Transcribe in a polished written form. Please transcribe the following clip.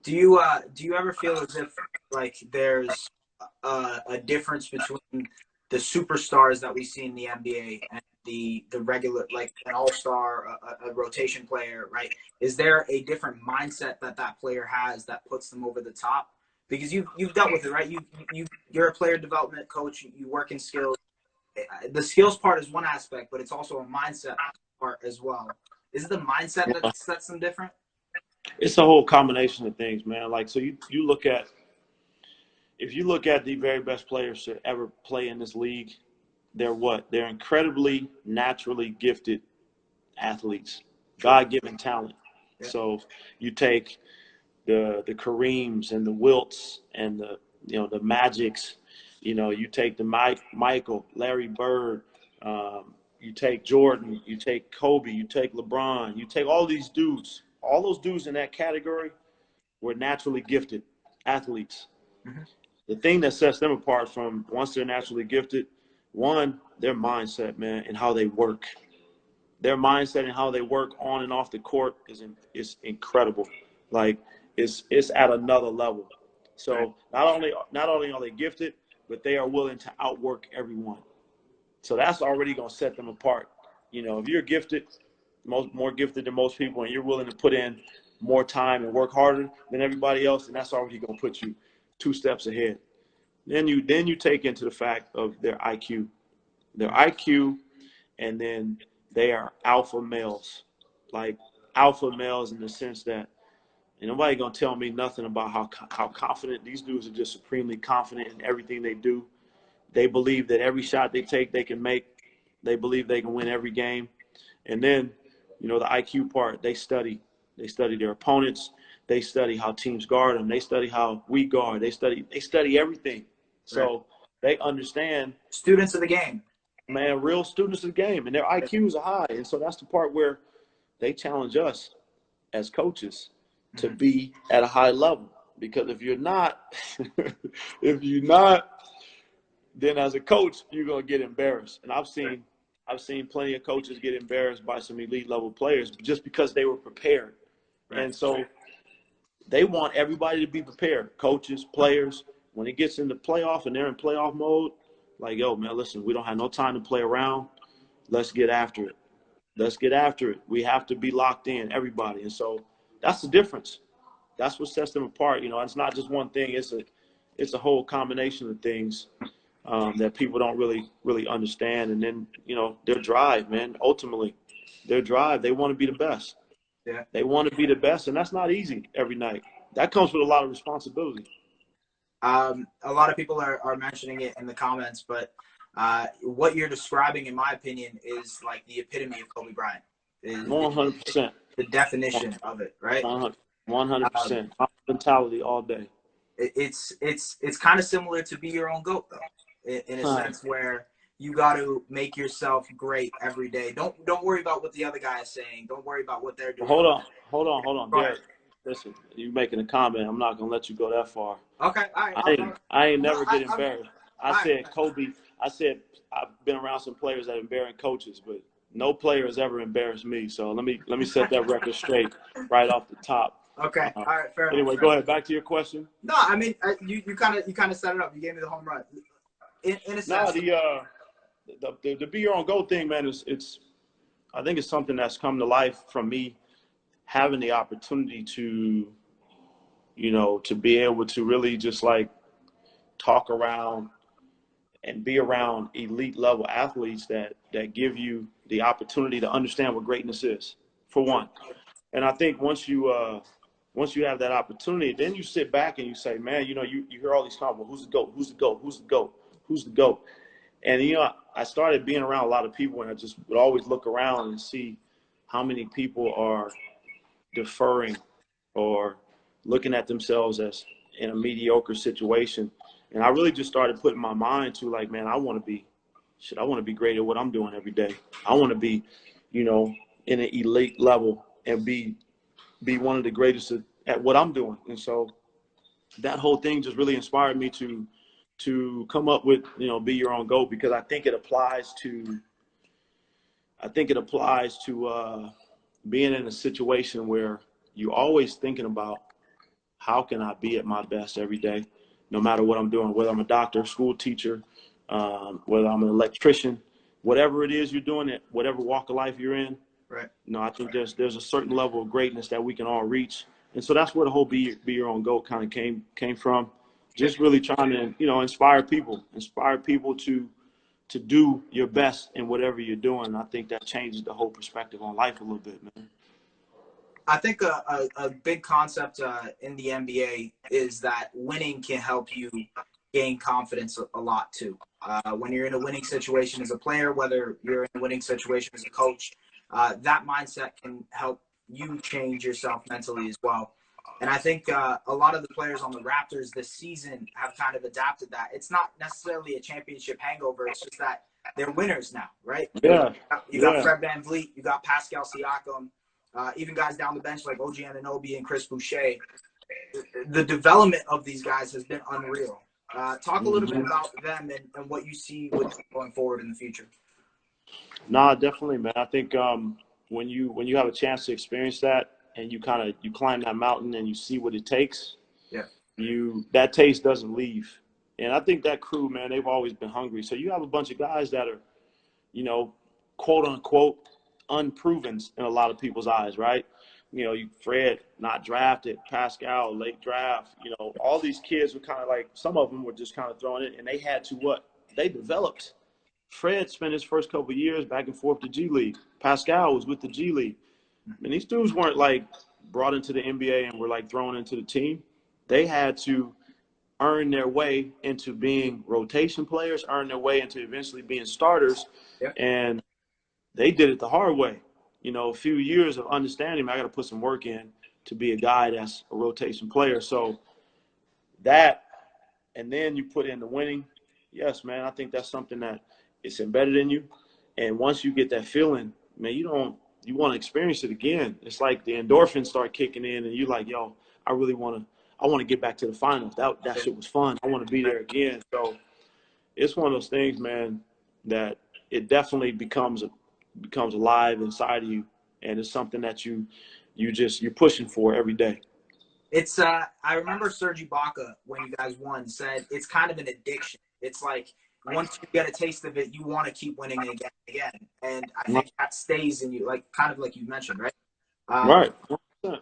Do you ever feel as if like there's a difference between the superstars that we see in the NBA and the regular, like an all-star, a rotation player, right? Is there a different mindset that that player has that puts them over the top? Because you've dealt with it, right? You're a player development coach. You work in skills. The skills part is one aspect, but it's also a mindset part as well. Is it the mindset that sets them different? It's a whole combination of things, man. Like, so you look at, if you look at the very best players to ever play in this league, they're what? They're incredibly naturally gifted athletes, God-given talent. Yeah. So you take the Kareems and the Wilts and the Magics, you take the Michael, Larry Bird, you take Jordan, you take Kobe, you take LeBron, you take all these dudes. All those dudes in that category were naturally gifted athletes. Mm-hmm. The thing that sets them apart from once they're naturally gifted, one, their mindset, man, and how they work. Their mindset and how they work on and off the court is incredible. Like it's at another level. So not only are they gifted, but they are willing to outwork everyone. So that's already gonna set them apart. If you're gifted, more gifted than most people, and you're willing to put in more time and work harder than everybody else, and that's already gonna put you 2 steps ahead. Then you take into the fact of their IQ. Their IQ, and then they are alpha males. Like alpha males in the sense that and nobody gonna tell me nothing about how confident these dudes are. Just supremely confident in everything they do. They believe that every shot they take, they can make. They believe they can win every game. And then, the IQ part, they study. They study their opponents. They study how teams guard them. They study how we guard. They study everything. So they understand. Students of the game. Man, real students of the game. And their IQs are high. And so that's the part where they challenge us as coaches to be at a high level. Because if you're not, then as a coach, you're gonna get embarrassed. And I've seen plenty of coaches get embarrassed by some elite level players just because they were prepared. And so they want everybody to be prepared. Coaches, players, when it gets into playoff and they're in playoff mode, like, yo, man, listen, we don't have no time to play around. Let's get after it. Let's get after it. We have to be locked in, everybody. And so that's the difference. That's what sets them apart. It's not just one thing. It's a whole combination of things that people don't really understand. And then, their drive, man, ultimately, their drive, they want to be the best. Yeah. They want to be the best, and that's not easy every night. That comes with a lot of responsibility. A lot of people are mentioning it in the comments, but what you're describing, in my opinion, is like the epitome of Kobe Bryant. 100%. The definition of it, right? 100%. Mentality all day. It's kind of similar to be your own GOAT, though, in a sense where you got to make yourself great every day. Don't worry about what the other guy is saying. Don't worry about what they're doing. Hold on. Derek, listen, you making a comment. I'm not gonna let you go that far. Okay, all right. I ain't never get embarrassed. I said Kobe. I said I've been around some players that are embarrassing coaches, but no player has ever embarrassed me. So let me set that record straight right off the top. Okay, all right, fair enough. Anyway, go ahead. Back to your question. No, I mean you kind of set it up. You gave me the home run. In a sense. No, the be your own GOAT thing, man. I think it's something that's come to life from me having the opportunity to, to be able to really just like talk around and be around elite level athletes that give you the opportunity to understand what greatness is, for one. And I think once you have that opportunity, then you sit back and you say, man, you hear all these comments, well, who's the GOAT? Who's the GOAT? Who's the GOAT? Who's the GOAT? And, I started being around a lot of people, and I just would always look around and see how many people are deferring or looking at themselves as in a mediocre situation. And I really just started putting my mind to like, man, I want to be great at what I'm doing every day. I want to be, in an elite level and be one of the greatest at what I'm doing. And so that whole thing just really inspired me to come up with, be your own GOAT, because I think it applies to being in a situation where you're always thinking about how can I be at my best every day, no matter what I'm doing, whether I'm a doctor, school teacher, whether I'm an electrician, whatever it is you're doing, it, whatever walk of life you're in. Right. I think there's a certain level of greatness that we can all reach. And so that's where the whole Be Your Own GOAT kind of came from. Just really trying to, inspire people to do your best in whatever you're doing. I think that changes the whole perspective on life a little bit, man. I think a big concept in the NBA is that winning can help you gain confidence a lot too. When you're in a winning situation as a player, whether you're in a winning situation as a coach, that mindset can help you change yourself mentally as well. And I think a lot of the players on the Raptors this season have kind of adapted that. It's not necessarily a championship hangover. It's just that they're winners now, right? Yeah. You got Fred VanVleet, you got Pascal Siakam, even guys down the bench like OG Anunoby and Chris Boucher. The development of these guys has been unreal. Talk a little bit about them and what you see with them going forward in the future. Nah, definitely, man. I think when you have a chance to experience that and you climb that mountain and you see what it takes, that taste doesn't leave. And I think that crew, man, they've always been hungry. So you have a bunch of guys that are, quote unquote, unproven in a lot of people's eyes, right? Fred not drafted, Pascal late draft, all these kids were kind of like, some of them were just kind of thrown in, and they had to they developed. Fred spent his first couple of years back and forth to G League. Pascal was with the G League. And these dudes weren't like brought into the NBA and were like thrown into the team. They had to earn their way into being rotation players, earn their way into eventually being starters. Yep. And they did it the hard way. A few years of understanding, I got to put some work in to be a guy that's a rotation player. So that, and then you put in the winning. Yes, man, I think that's something that it's embedded in you. And once you get that feeling, man, you want to experience it again. It's like the endorphins start kicking in and you're like, yo, I want to get back to the finals. That shit was fun. I want to be there again. So it's one of those things, man, that it definitely becomes alive inside of you, and it's something that you're pushing for every day. It's I remember Serge Ibaka, when you guys won, said it's kind of an addiction. It's like once you get a taste of it, you want to keep winning again and again. And I think that stays in you, like kind of like you mentioned, right? Right. 100%.